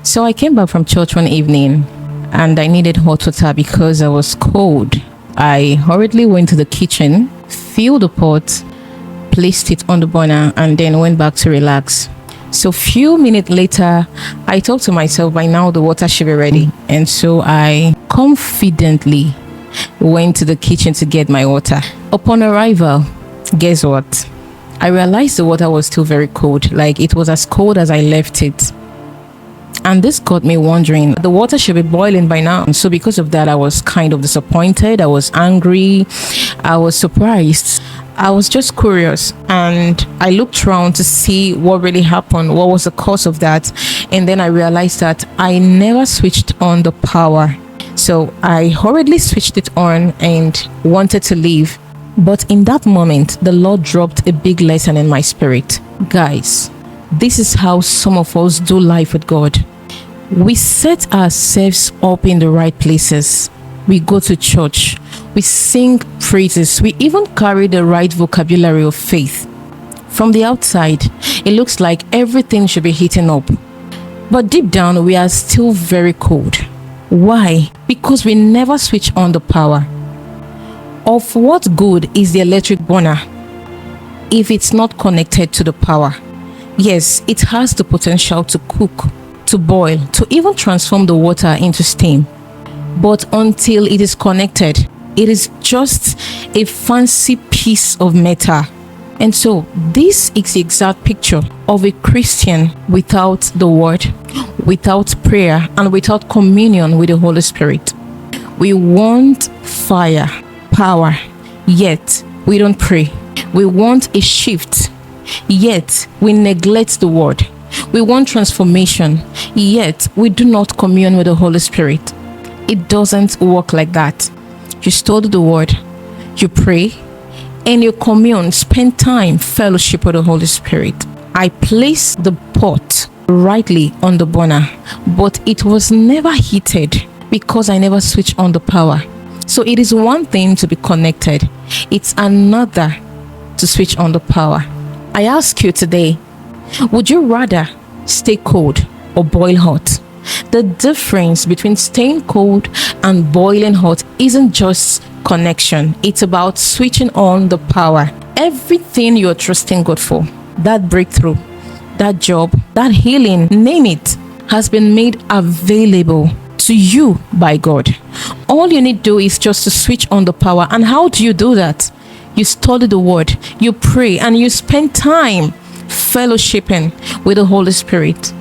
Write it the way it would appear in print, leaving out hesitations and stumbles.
So I came back from church one evening and I needed hot water because I was cold. I hurriedly went to the kitchen, filled the pot, placed it on the burner, and then went back to relax. So few minutes later, I thought to myself, by now the water should be ready. And so I confidently went to the kitchen to get my water. Upon arrival, guess what? I realized the water was still very cold, like it was as cold as I left it. And this got me wondering, the water should be boiling by now. So because of that, I was kind of disappointed. I was angry. I was surprised. I was just curious. And I looked around to see what really happened. What was the cause of that? And then I realized that I never switched on the power. So I hurriedly switched it on and wanted to leave. But in that moment, the Lord dropped a big lesson in my spirit. Guys, this is how some of us do life with God. We set ourselves up in the right places. We go to church. We sing praises. We even carry the right vocabulary of faith. From the outside, it looks like everything should be heating up. But deep down, we are still very cold. Why? Because we never switch on the power. Of what good is the electric burner if it's not connected to the power? Yes, it has the potential to cook, to boil, to even transform the water into steam. But until it is connected, it is just a fancy piece of metal. And so this is the exact picture of a Christian without the word, without prayer, and without communion with the Holy Spirit. We want fire, power, yet we don't pray. We want a shift, yet we neglect the word. We want transformation, yet we do not commune with the Holy Spirit. It doesn't work like that. You study the word, you pray, and you commune, spend time fellowship with the Holy Spirit. I placed the pot rightly on the burner, but it was never heated because I never switched on the power. So it is one thing to be connected, it's another to switch on the power. I ask you today, would you rather stay cold or boil hot? The difference between staying cold and boiling hot isn't just connection, it's about switching on the power. Everything you're trusting God for, that breakthrough, that job, that healing, name it, has been made available to you by God. All you need to do is just to switch on the power. And how do you do that? You study the word, you pray, and you spend time fellowshipping with the Holy Spirit.